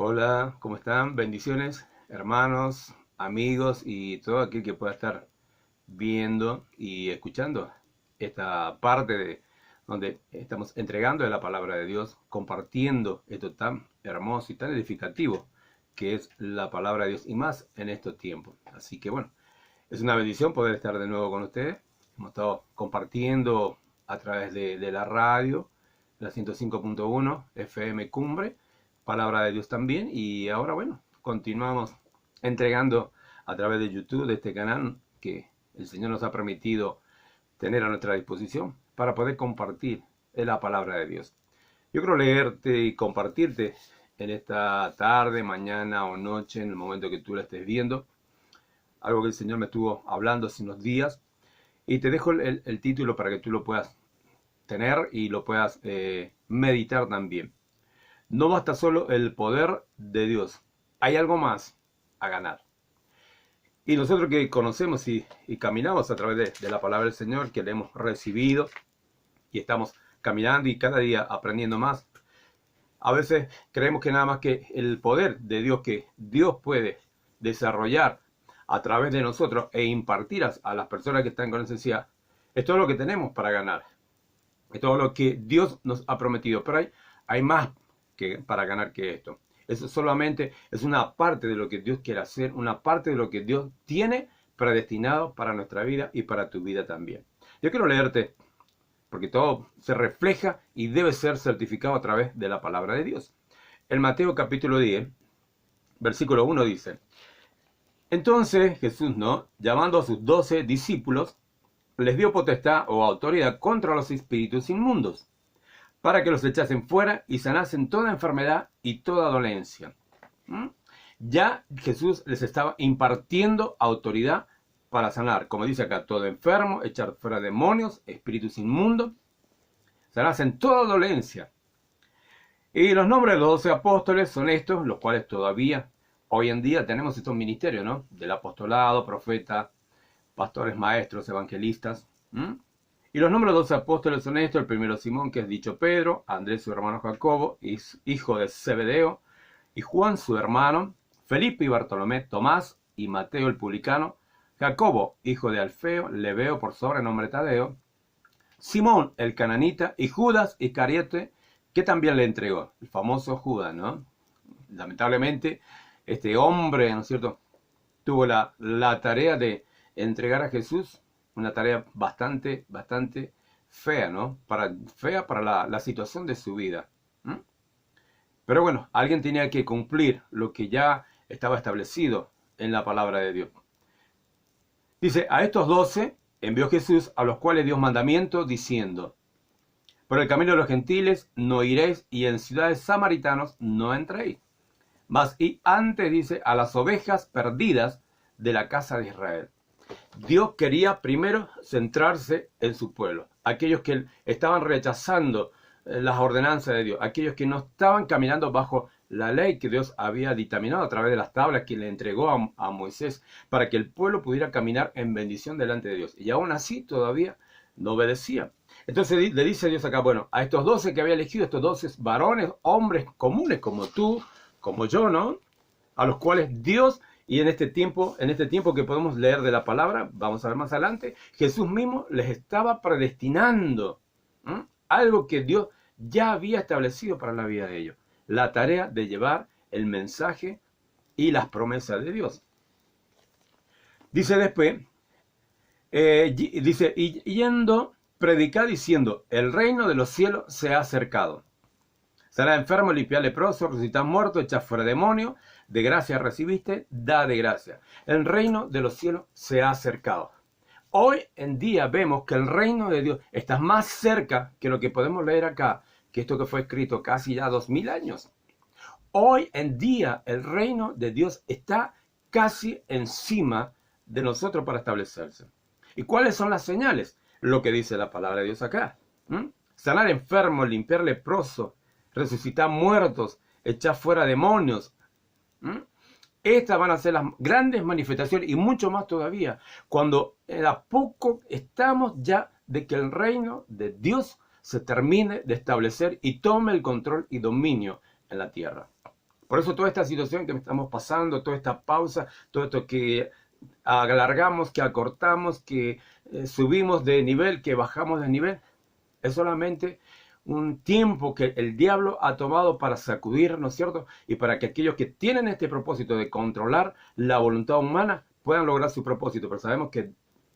Hola, ¿cómo están? Bendiciones, hermanos, amigos y todo aquel que pueda estar viendo y escuchando esta parte de donde estamos entregando la palabra de Dios, compartiendo esto tan hermoso y tan edificativo que es la palabra de Dios y más en estos tiempos. Así que bueno, es una bendición poder estar de nuevo con ustedes. Hemos estado compartiendo a través de la radio, la 105.1 FM Cumbre, palabra de Dios también. Y ahora, bueno, continuamos entregando a través de YouTube, de este canal que el Señor nos ha permitido tener a nuestra disposición para poder compartir la palabra de Dios. Yo quiero leerte y compartirte en esta tarde, mañana o noche, en el momento que tú la estés viendo, algo que el Señor me estuvo hablando hace unos días. Y te dejo el título para que tú lo puedas tener y lo puedas meditar también. No basta solo el poder de Dios. Hay algo más a ganar. Y nosotros que conocemos y caminamos a través de la palabra del Señor, que le hemos recibido y estamos caminando y cada día aprendiendo más, a veces creemos que nada más que el poder de Dios que Dios puede desarrollar a través de nosotros e impartir a las personas que están con necesidad, es todo lo que tenemos para ganar. Es todo lo que Dios nos ha prometido. Pero hay más para ganar que esto. Eso solamente es una parte de lo que Dios quiere hacer, una parte de lo que Dios tiene predestinado para nuestra vida y para tu vida también. Yo quiero leerte, porque todo se refleja y debe ser certificado a través de la palabra de Dios. En Mateo capítulo 10, versículo 1 dice: Entonces Jesús, llamando a sus 12 discípulos, les dio potestad o autoridad contra los espíritus inmundos, para que los echasen fuera y sanasen toda enfermedad y toda dolencia. Ya Jesús les estaba impartiendo autoridad para sanar, como dice acá, todo enfermo, echar fuera demonios, espíritus inmundos, sanasen toda dolencia. Y los nombres de los 12 apóstoles son estos, los cuales todavía hoy en día tenemos estos ministerios, ¿no? Del apostolado, profeta, pastores, maestros, evangelistas. Y los nombres de los 12 apóstoles son estos: el primero Simón, que es dicho Pedro; Andrés su hermano Jacobo, hijo de Zebedeo, y Juan su hermano; Felipe y Bartolomé, Tomás y Mateo el publicano; Jacobo, hijo de Alfeo; Lebeo, por sobrenombre Tadeo; Simón el cananita; y Judas Iscariote, que también le entregó, el famoso Judas, ¿no? Lamentablemente, este hombre, ¿no es cierto?, tuvo la tarea de entregar a Jesús, una tarea bastante fea, ¿no? Fea para la situación de su vida. Pero bueno, alguien tenía que cumplir lo que ya estaba establecido en la palabra de Dios. Dice: a estos 12 envió Jesús, a los cuales dio mandamiento diciendo: por el camino de los gentiles no iréis, y en ciudades samaritanos no entréis. Mas y antes, dice, a las ovejas perdidas de la casa de Israel. Dios quería primero centrarse en su pueblo, aquellos que estaban rechazando las ordenanzas de Dios, aquellos que no estaban caminando bajo la ley que Dios había dictaminado a través de las tablas que le entregó a Moisés, para que el pueblo pudiera caminar en bendición delante de Dios. Y aún así todavía no obedecía. Entonces le dice Dios acá: bueno, a estos 12 que había elegido, estos 12 varones, hombres comunes como tú, como yo, ¿no?, a los cuales Dios, y en este tiempo que podemos leer de la palabra, vamos a ver más adelante, Jesús mismo les estaba predestinando algo que Dios ya había establecido para la vida de ellos: la tarea de llevar el mensaje y las promesas de Dios. Dice después, dice: y yendo, predicar diciendo: el reino de los cielos se ha acercado. Será enfermo, limpiar leproso, resucitar muerto, echar fuera demonio. De gracia recibiste, da de gracia. El reino de los cielos se ha acercado. Hoy en día vemos que el reino de Dios está más cerca que lo que podemos leer acá, que esto que fue escrito casi ya 2000 años. Hoy en día el reino de Dios está casi encima de nosotros para establecerse. ¿Y cuáles son las señales? Lo que dice la palabra de Dios acá. Sanar enfermos, limpiar leproso, resucitar muertos, echar fuera demonios. Estas van a ser las grandes manifestaciones, y mucho más todavía, cuando a poco estamos ya de que el reino de Dios se termine de establecer y tome el control y dominio en la tierra. Por eso toda esta situación que estamos pasando, toda esta pausa, todo esto que alargamos, que acortamos, que subimos de nivel, que bajamos de nivel, es solamente un tiempo que el diablo ha tomado para sacudir, ¿no es cierto? Y para que aquellos que tienen este propósito de controlar la voluntad humana puedan lograr su propósito. Pero sabemos que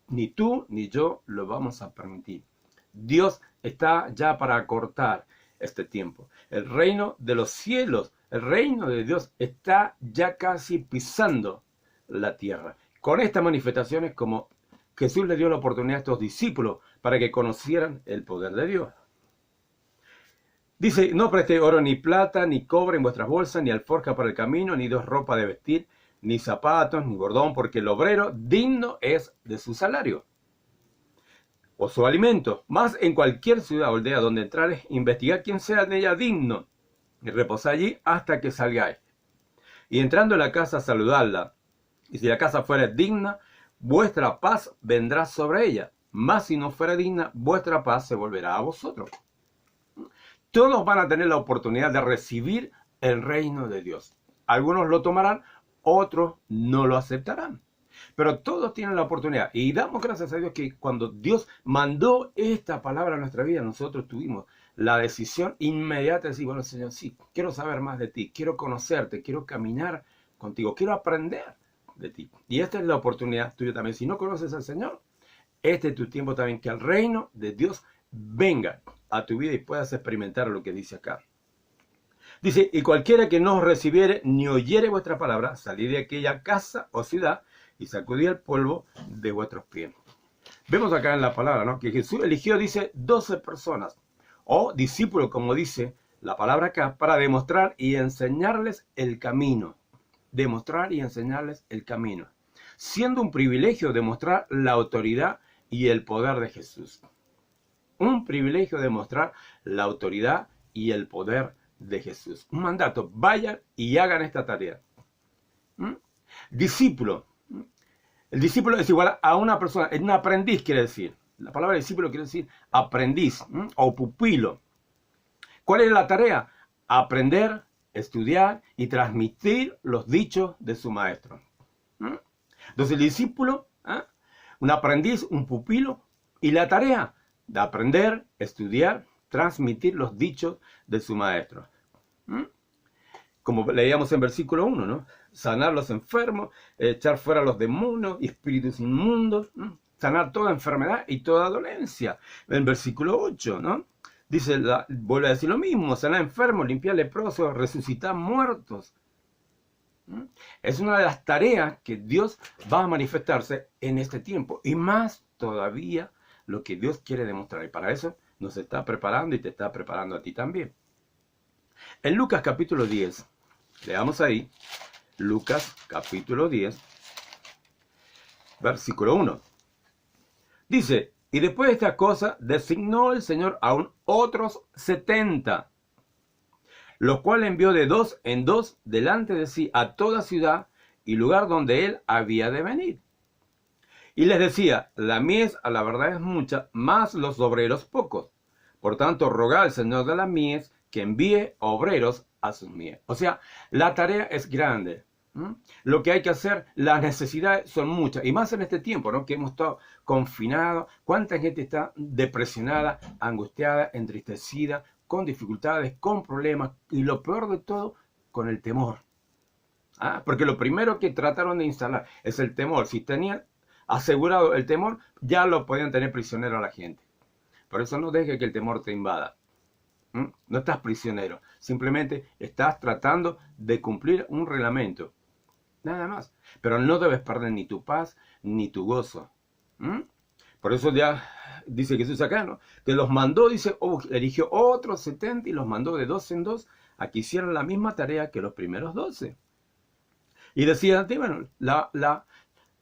ni tú ni yo lo vamos a permitir. Dios está ya para acortar este tiempo. El reino de los cielos, el reino de Dios está ya casi pisando la tierra. Con estas manifestaciones, como Jesús le dio la oportunidad a estos discípulos para que conocieran el poder de Dios. Dice, no preste oro ni plata, ni cobre en vuestras bolsas, ni alforja para el camino, ni dos ropas de vestir, ni zapatos, ni bordón, porque el obrero digno es de su salario o su alimento. Más en cualquier ciudad o aldea donde entrares, investigad quién sea en ella digno, y reposad allí hasta que salgáis. Y entrando en la casa, saludadla. Y si la casa fuera digna, vuestra paz vendrá sobre ella. Mas si no fuera digna, vuestra paz se volverá a vosotros. Todos van a tener la oportunidad de recibir el reino de Dios. Algunos lo tomarán, otros no lo aceptarán. Pero todos tienen la oportunidad. Y damos gracias a Dios que cuando Dios mandó esta palabra a nuestra vida, nosotros tuvimos la decisión inmediata de decir, bueno, Señor, sí, quiero saber más de ti, quiero conocerte, quiero caminar contigo, quiero aprender de ti. Y esta es la oportunidad tuya también. Si no conoces al Señor, este es tu tiempo también, que el reino de Dios venga a tu vida y puedas experimentar lo que dice acá. Dice, y cualquiera que no os recibiere ni oyere vuestra palabra, salid de aquella casa o ciudad y sacudid el polvo de vuestros pies. Vemos acá en la palabra, ¿no?, que Jesús eligió, dice, 12 personas, o discípulos, como dice la palabra acá, para demostrar y enseñarles el camino. Demostrar y enseñarles el camino. Siendo un privilegio demostrar la autoridad y el poder de Jesús. Un privilegio demostrar la autoridad y el poder de Jesús. Un mandato, vayan y hagan esta tarea. Discípulo. El discípulo es igual a una persona, un aprendiz quiere decir. La palabra discípulo quiere decir aprendiz o pupilo. ¿Cuál es la tarea? Aprender, estudiar y transmitir los dichos de su maestro. Entonces el discípulo, un aprendiz, un pupilo, y la tarea de aprender, estudiar, transmitir los dichos de su maestro. Como leíamos en versículo 1, ¿no? Sanar los enfermos, echar fuera los demonios y espíritus inmundos, sanar toda enfermedad y toda dolencia. En versículo 8, ¿no? Dice, vuelve a decir lo mismo, sanar enfermos, limpiar leprosos, resucitar muertos. Es una de las tareas que Dios va a manifestarse en este tiempo. Y más todavía lo que Dios quiere demostrar. Y para eso nos está preparando y te está preparando a ti también. En Lucas capítulo 10, leamos ahí, Lucas capítulo 10, versículo 1. Dice, y después de esta cosa designó el Señor aún otros 70, los cuales envió de 2 en 2 delante de sí a toda ciudad y lugar donde él había de venir. Y les decía, la mies a la verdad es mucha, mas los obreros pocos. Por tanto, rogad al Señor de la mies que envíe obreros a sus mies. O sea, la tarea es grande. Lo que hay que hacer, las necesidades son muchas. Y más en este tiempo, ¿no?, que hemos estado confinados. ¿Cuánta gente está depresionada, angustiada, entristecida, con dificultades, con problemas? Y lo peor de todo, con el temor. Porque lo primero que trataron de instalar es el temor. Si tenían asegurado el temor, ya lo podían tener prisionero a la gente. Por eso no dejes que el temor te invada. No estás prisionero, simplemente estás tratando de cumplir un reglamento. Nada más. Pero no debes perder ni tu paz ni tu gozo. Por eso ya dice Jesús acá, ¿no?, que los mandó, dice, eligió otros 70 y los mandó de 2 en 2 a que hicieran la misma tarea que los primeros 12. Y decía, bueno,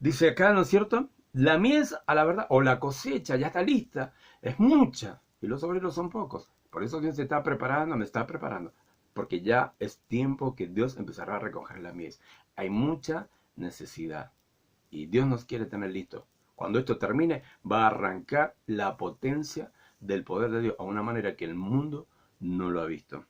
dice acá, ¿no es cierto? La mies, a la verdad, o la cosecha ya está lista, es mucha, y los obreros son pocos. Por eso Dios se está preparando, me está preparando, porque ya es tiempo que Dios empezará a recoger la mies. Hay mucha necesidad, y Dios nos quiere tener listos. Cuando esto termine, va a arrancar la potencia del poder de Dios a una manera que el mundo no lo ha visto.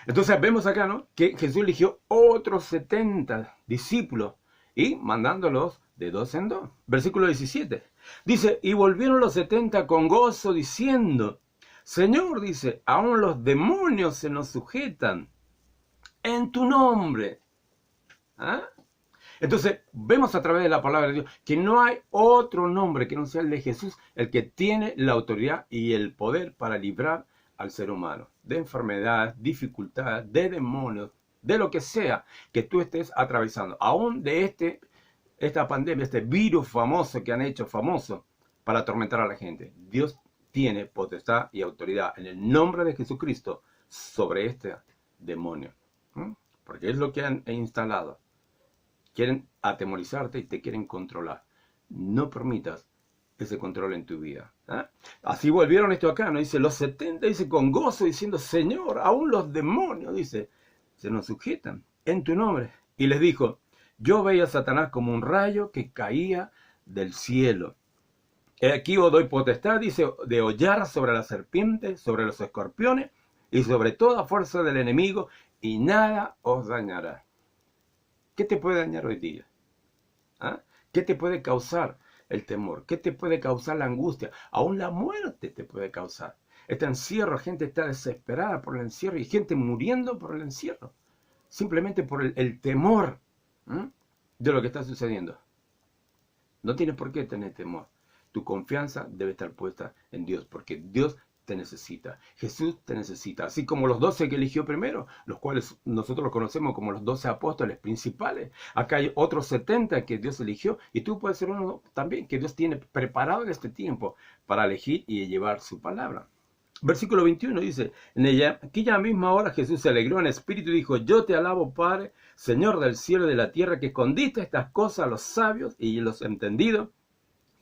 Entonces vemos acá, ¿no?, que Jesús eligió otros 70 discípulos y mandándolos de dos en dos. Versículo 17. Dice, y volvieron los 70 con gozo diciendo, Señor, dice, aún los demonios se nos sujetan en tu nombre. ¿Ah? Entonces, vemos a través de la palabra de Dios que no hay otro nombre que no sea el de Jesús, el que tiene la autoridad y el poder para librar al ser humano de enfermedades, dificultades, de demonios, de lo que sea que tú estés atravesando, aún de esta pandemia, este virus famoso que han hecho famoso para atormentar a la gente. Dios tiene potestad y autoridad en el nombre de Jesucristo sobre este demonio. Porque es lo que han instalado. Quieren atemorizarte y te quieren controlar. No permitas ese control en tu vida. Así volvieron esto acá, ¿no? Dice, los 70, dice, con gozo, diciendo, Señor, aún los demonios, dice, se nos sujetan en tu nombre. Y les dijo, yo veía a Satanás como un rayo que caía del cielo. Aquí os doy potestad, dice, de hollar sobre la serpiente, sobre los escorpiones y sobre toda fuerza del enemigo, y nada os dañará. ¿Qué te puede dañar hoy día? ¿Qué te puede causar el temor? ¿Qué te puede causar la angustia? Aún la muerte te puede causar. Este encierro, gente está desesperada por el encierro y gente muriendo por el encierro. Simplemente por el temor de lo que está sucediendo. No tienes por qué tener temor. Tu confianza debe estar puesta en Dios, porque Dios te necesita. Jesús te necesita. Así como los 12 que eligió primero, los cuales nosotros los conocemos como los 12 apóstoles principales. Acá hay otros 70 que Dios eligió y tú puedes ser uno también que Dios tiene preparado en este tiempo para elegir y llevar su palabra. Versículo 21 dice, en aquella misma hora Jesús se alegró en espíritu y dijo, yo te alabo, Padre, Señor del cielo y de la tierra, que escondiste estas cosas a los sabios y los entendidos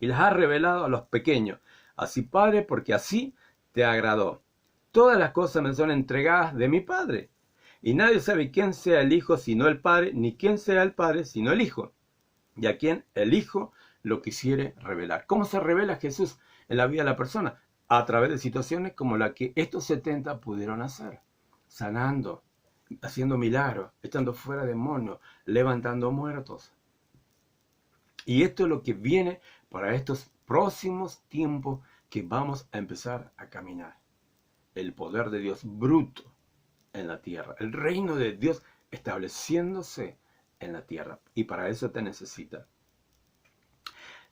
y las has revelado a los pequeños. Así, Padre, porque así te agradó. Todas las cosas me son entregadas de mi Padre. Y nadie sabe quién sea el Hijo sino el Padre, ni quién sea el Padre sino el Hijo. Y a quien el Hijo lo quisiere revelar. ¿Cómo se revela Jesús en la vida de la persona? A través de situaciones como la que estos 70 pudieron hacer. Sanando, haciendo milagros, echando fuera demonios, levantando muertos. Y esto es lo que viene para estos próximos tiempos que vamos a empezar a caminar. El poder de Dios bruto en la tierra. El reino de Dios estableciéndose en la tierra. Y para eso te necesita.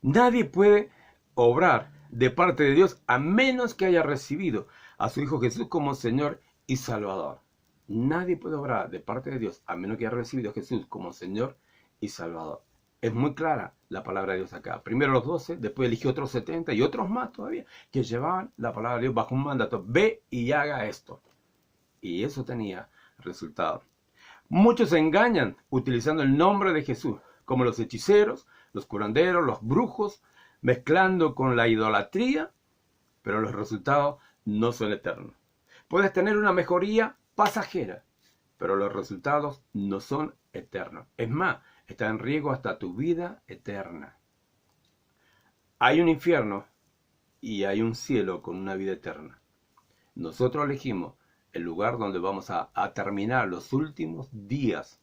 Nadie puede obrar de parte de Dios a menos que haya recibido a su Hijo Jesús como Señor y Salvador. Nadie puede obrar de parte de Dios a menos que haya recibido a Jesús como Señor y Salvador. Es muy clara la palabra de Dios acá. Primero los 12, después eligió otros 70 y otros más todavía que llevaban la palabra de Dios bajo un mandato. Ve y haga esto. Y eso tenía resultado. Muchos se engañan utilizando el nombre de Jesús, como los hechiceros, los curanderos, los brujos, mezclando con la idolatría, pero los resultados no son eternos. Puedes tener una mejoría pasajera, pero los resultados no son eternos. Es más, está en riesgo hasta tu vida eterna. Hay un infierno y hay un cielo con una vida eterna. Nosotros elegimos el lugar donde vamos a terminar los últimos días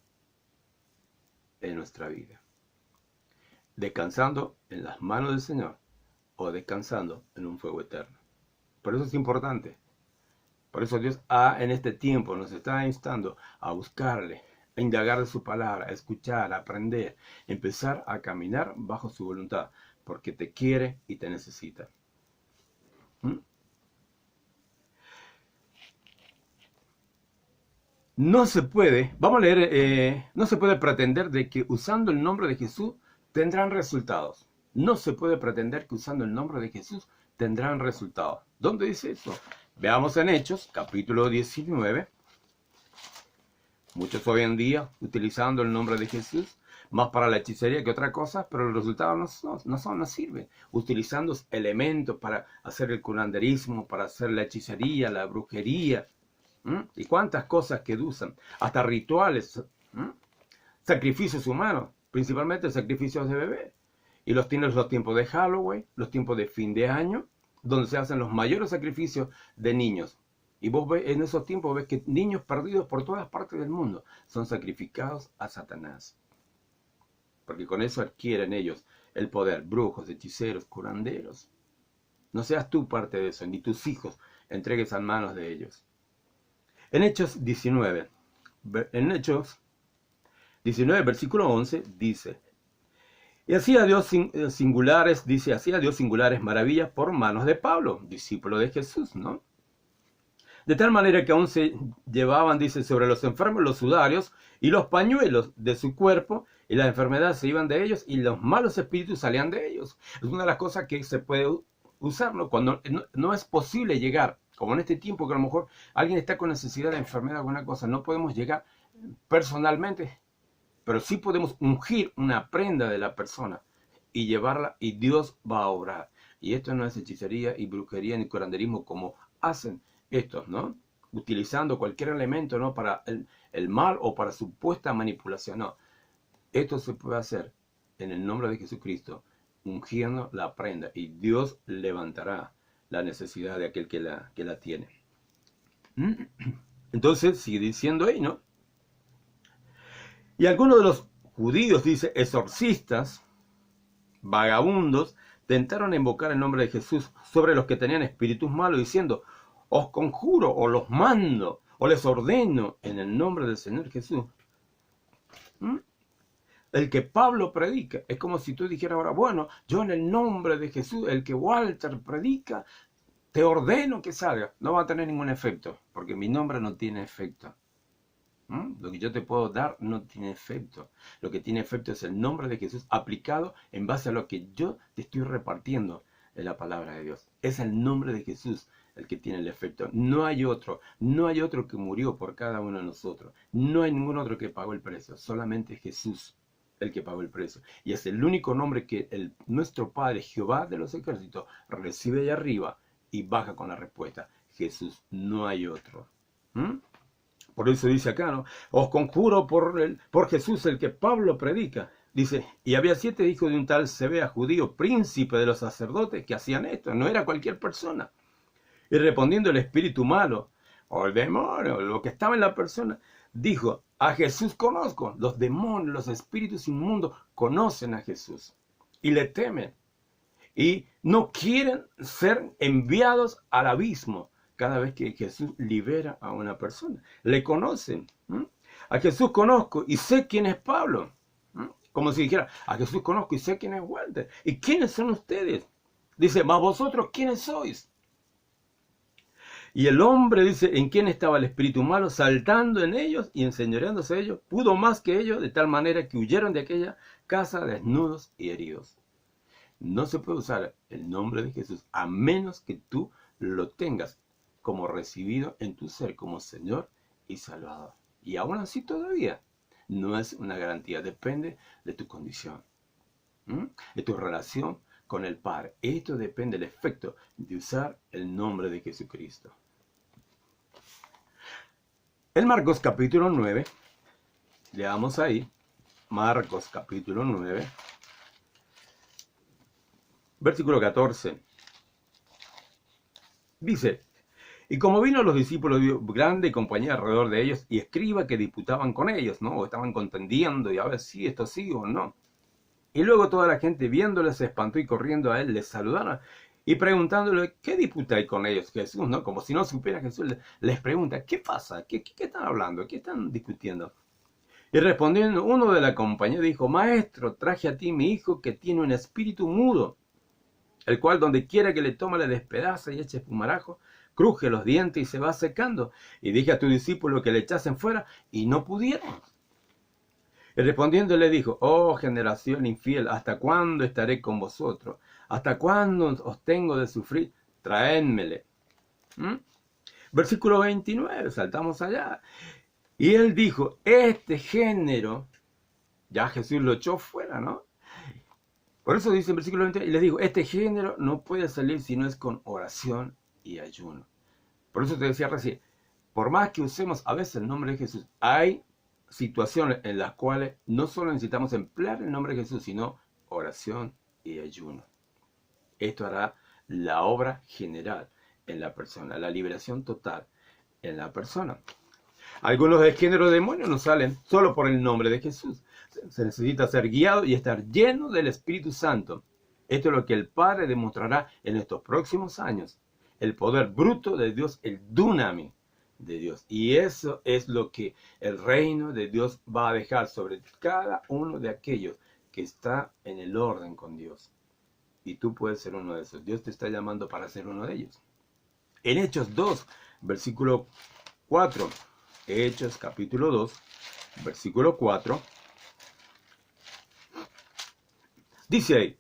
de nuestra vida. Descansando en las manos del Señor o descansando en un fuego eterno. Por eso es importante. Por eso Dios en este tiempo nos está instando a buscarle, a indagar de su palabra, a escuchar, a aprender, empezar a caminar bajo su voluntad, porque te quiere y te necesita. No se puede, vamos a leer, no se puede pretender de que usando el nombre de Jesús tendrán resultados. No se puede pretender que usando el nombre de Jesús tendrán resultados. ¿Dónde dice eso? Veamos en Hechos, capítulo 19. Muchos hoy en día utilizando el nombre de Jesús, más para la hechicería que otra cosa, pero los resultados no sirven. Utilizando elementos para hacer el curanderismo, para hacer la hechicería, la brujería, y cuántas cosas que usan, hasta rituales, sacrificios humanos, principalmente sacrificios de bebé. Y los tienes los tiempos de Halloween, los tiempos de fin de año, donde se hacen los mayores sacrificios de niños. Y vos ves, en esos tiempos ves que niños perdidos por todas partes del mundo son sacrificados a Satanás. Porque con eso adquieren ellos el poder, brujos, hechiceros, curanderos. No seas tú parte de eso, ni tus hijos entregues a manos de ellos. En Hechos 19, versículo 11, dice, y hacía Dios singulares, dice, hacía Dios singulares maravillas por manos de Pablo, discípulo de Jesús, ¿no? De tal manera que aún se llevaban, dice, sobre los enfermos los sudarios y los pañuelos de su cuerpo, y las enfermedades se iban de ellos, y los malos espíritus salían de ellos. Es una de las cosas que se puede usar, ¿no? Cuando no es posible llegar, como en este tiempo que a lo mejor alguien está con necesidad de enfermedad, alguna cosa, no podemos llegar personalmente, pero sí podemos ungir una prenda de la persona y llevarla, y Dios va a obrar. Y esto no es hechicería y brujería ni curanderismo como hacen estos, ¿no? Utilizando cualquier elemento, ¿no? Para el mal o para supuesta manipulación, no. Esto se puede hacer en el nombre de Jesucristo, ungiendo la prenda, y Dios levantará la necesidad de aquel que la tiene. Entonces, sigue diciendo ahí, ¿no? Y algunos de los judíos, dice, exorcistas, vagabundos, tentaron a invocar el nombre de Jesús sobre los que tenían espíritus malos, diciendo, os conjuro, o los mando, o les ordeno en el nombre del Señor Jesús. El que Pablo predica, es como si tú dijeras ahora, bueno, yo en el nombre de Jesús, el que Walter predica, te ordeno que salga. No va a tener ningún efecto, porque mi nombre no tiene efecto. Lo que yo te puedo dar no tiene efecto. Lo que tiene efecto es el nombre de Jesús aplicado en base a lo que yo te estoy repartiendo en la palabra de Dios. Es el nombre de Jesús el que tiene el efecto. No hay otro que murió por cada uno de nosotros. No hay ningún otro que pagó el precio. Solamente Jesús el que pagó el precio. Y es el único nombre que nuestro Padre, Jehová de los ejércitos, recibe de arriba y baja con la respuesta. Jesús, no hay otro. Por eso dice acá, ¿no? Os conjuro por Jesús, el que Pablo predica. Dice, y había 7 hijos de un tal Sebea judío, príncipe de los sacerdotes, que hacían esto. No era cualquier persona. Y respondiendo el espíritu malo, o el demonio, lo que estaba en la persona, dijo, a Jesús conozco. Los demonios, los espíritus inmundos conocen a Jesús y le temen. Y no quieren ser enviados al abismo cada vez que Jesús libera a una persona. Le conocen. A Jesús conozco y sé quién es Pablo. Como si dijera, a Jesús conozco y sé quién es Walter. ¿Y quiénes son ustedes? Dice, ¿mas vosotros quiénes sois? Y el hombre, dice, en quien estaba el espíritu malo, saltando en ellos y enseñoreándose de ellos, pudo más que ellos, de tal manera que huyeron de aquella casa desnudos y heridos. No se puede usar el nombre de Jesús a menos que tú lo tengas como recibido en tu ser como Señor y Salvador. Y aún así todavía no es una garantía, depende de tu condición, de tu relación con el Padre. Esto depende del efecto de usar el nombre de Jesucristo. En Marcos capítulo 9, leamos ahí, Marcos capítulo 9, versículo 14, dice, y como vino los discípulos, grande compañía alrededor de ellos, y escriba que disputaban con ellos, ¿no? O estaban contendiendo, y a ver si esto sí o no. Y luego toda la gente viéndole se espantó y corriendo a él les saludaron y preguntándole, ¿qué disputáis con ellos, Jesús? ¿No? Como si no supiera Jesús, les pregunta, ¿qué pasa? ¿Qué están hablando? ¿Qué están discutiendo? Y respondiendo, uno de la compañía dijo, Maestro, traje a ti mi hijo que tiene un espíritu mudo, el cual donde quiera que le toma le despedaza y echa espumarajo, cruje los dientes y se va secando. Y dije a tu discípulo que le echasen fuera y no pudieron. Y respondiendo le dijo, oh generación infiel, ¿hasta cuándo estaré con vosotros? ¿Hasta cuándo os tengo de sufrir? Traédmele. Versículo 29, saltamos allá. Y él dijo, este género, ya Jesús lo echó fuera, ¿no? Por eso dice en versículo 20, y les digo, este género no puede salir si no es con oración y ayuno. Por eso te decía recién, por más que usemos a veces el nombre de Jesús, hay situaciones en las cuales no solo necesitamos emplear el nombre de Jesús, sino oración y ayuno. Esto hará la obra general en la persona, la liberación total en la persona. Algunos de género de demonios no salen solo por el nombre de Jesús. Se necesita ser guiado y estar lleno del Espíritu Santo. Esto es lo que el Padre demostrará en estos próximos años. El poder bruto de Dios, el dunamis de Dios. Y eso es lo que el reino de Dios va a dejar sobre cada uno de aquellos que está en el orden con Dios. Y tú puedes ser uno de esos. Dios te está llamando para ser uno de ellos. En Hechos 2, versículo 4. Hechos capítulo 2, versículo 4. Dice ahí,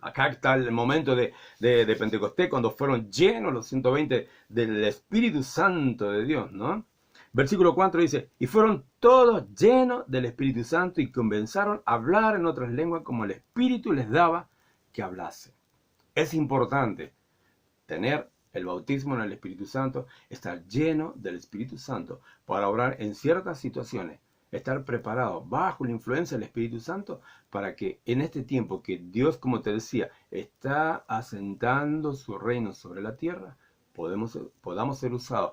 acá está el momento de Pentecostés, cuando fueron llenos los 120 del Espíritu Santo de Dios, ¿no? Versículo 4 dice, y fueron todos llenos del Espíritu Santo y comenzaron a hablar en otras lenguas como el Espíritu les daba que hablase. Es importante tener el bautismo en el Espíritu Santo, estar lleno del Espíritu Santo para obrar en ciertas situaciones, estar preparado bajo la influencia del Espíritu Santo para que en este tiempo que Dios, como te decía, está asentando su reino sobre la tierra, podamos ser usados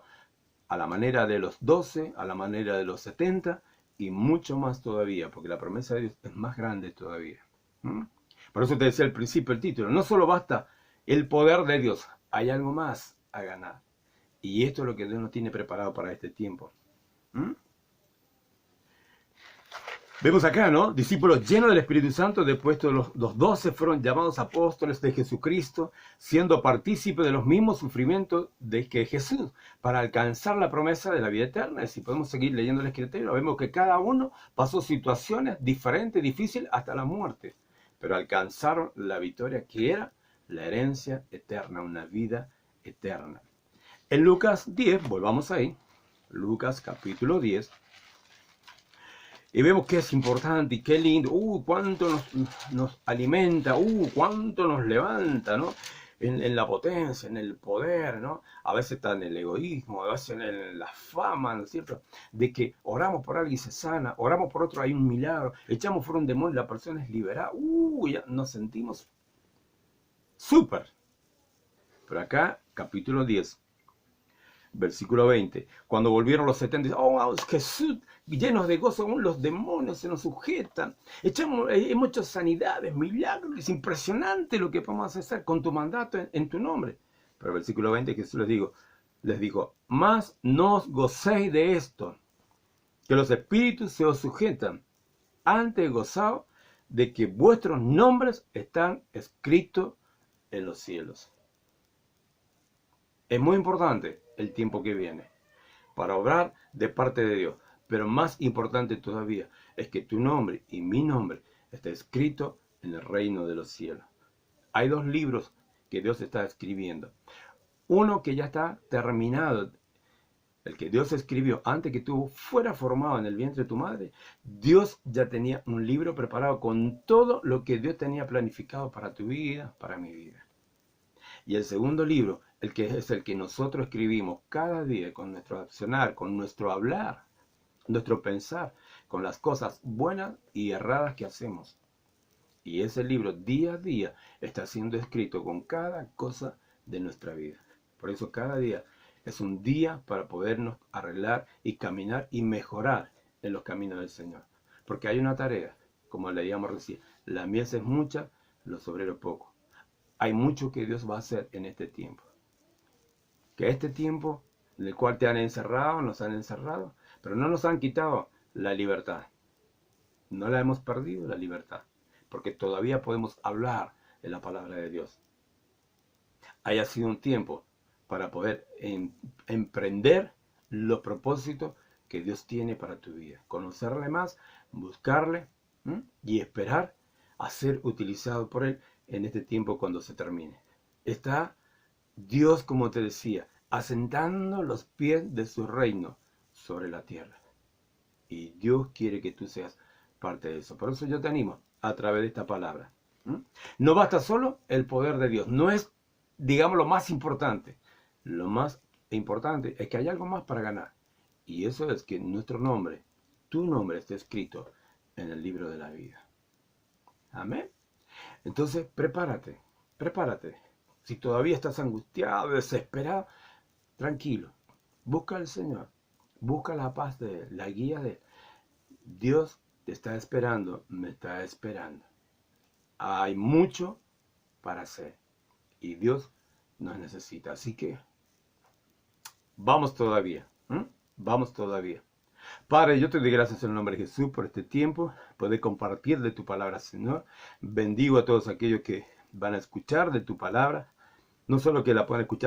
a la manera de los 12, a la manera de los 70 y mucho más todavía, porque la promesa de Dios es más grande todavía. Por eso te decía al principio el título, no solo basta el poder de Dios, hay algo más a ganar. Y esto es lo que Dios nos tiene preparado para este tiempo. Vemos acá, ¿no? Discípulos llenos del Espíritu Santo, después de los 12 fueron llamados apóstoles de Jesucristo, siendo partícipes de los mismos sufrimientos de que Jesús, para alcanzar la promesa de la vida eterna. Y si podemos seguir leyendo el Escritorio, vemos que cada uno pasó situaciones diferentes, difíciles, hasta la muerte. Pero alcanzaron la victoria que era la herencia eterna, una vida eterna. En Lucas 10, volvamos ahí, Lucas capítulo 10, y vemos que es importante y qué lindo, cuánto nos alimenta, cuánto nos levanta, ¿no? En la potencia, en el poder, ¿no? A veces está en el egoísmo, a veces en la fama, ¿no es cierto? De que oramos por alguien y se sana, oramos por otro, hay un milagro, echamos fuera un demonio y la persona es liberada, ya nos sentimos súper. Pero acá, capítulo 10, versículo 20, cuando volvieron los 70, Jesús, llenos de gozo, aún los demonios se nos sujetan. Hemos hecho sanidades, milagros, es impresionante lo que podemos hacer con tu mandato en tu nombre. Pero el versículo 20, Jesús les dijo, más no os gocéis de esto, que los espíritus se os sujetan. Antes gozaos de que vuestros nombres están escritos en los cielos. Es muy importante el tiempo que viene para obrar de parte de Dios. Pero más importante todavía es que tu nombre y mi nombre está escrito en el reino de los cielos. Hay 2 libros que Dios está escribiendo. Uno que ya está terminado, el que Dios escribió antes que tú fueras formado en el vientre de tu madre. Dios ya tenía un libro preparado con todo lo que Dios tenía planificado para tu vida, para mi vida. Y el segundo libro, el que es el que nosotros escribimos cada día con nuestro accionar, con nuestro hablar, nuestro pensar, con las cosas buenas y erradas que hacemos. Y ese libro día a día está siendo escrito con cada cosa de nuestra vida. Por eso cada día es un día para podernos arreglar y caminar y mejorar en los caminos del Señor. Porque hay una tarea, como leíamos recién, la mies es mucha, los obreros pocos. Hay mucho que Dios va a hacer en este tiempo. Que este tiempo en el cual te han encerrado, nos han encerrado, pero no nos han quitado la libertad. No la hemos perdido, la libertad. Porque todavía podemos hablar de la palabra de Dios. Haya sido un tiempo para poder emprender los propósitos que Dios tiene para tu vida. Conocerle más, buscarle y esperar a ser utilizado por Él en este tiempo cuando se termine. Está Dios, como te decía, asentando los pies de su reino sobre la tierra. Y Dios quiere que tú seas parte de eso. Por eso yo te animo a través de esta palabra. No basta solo el poder de Dios. No es, digamos, lo más importante. Lo más importante es que hay algo más para ganar. Y eso es que nuestro nombre, tu nombre, esté escrito en el libro de la vida. Amén. Entonces, prepárate, prepárate. Si todavía estás angustiado, desesperado, tranquilo. Busca al Señor. Busca la paz de Él, la guía de Él. Dios te está esperando, me está esperando. Hay mucho para hacer y Dios nos necesita. Así que vamos todavía. Vamos todavía. Padre, yo te doy gracias en el nombre de Jesús por este tiempo, poder compartir de tu palabra, Señor. Bendigo a todos aquellos que van a escuchar de tu palabra, no solo que la puedan escuchar,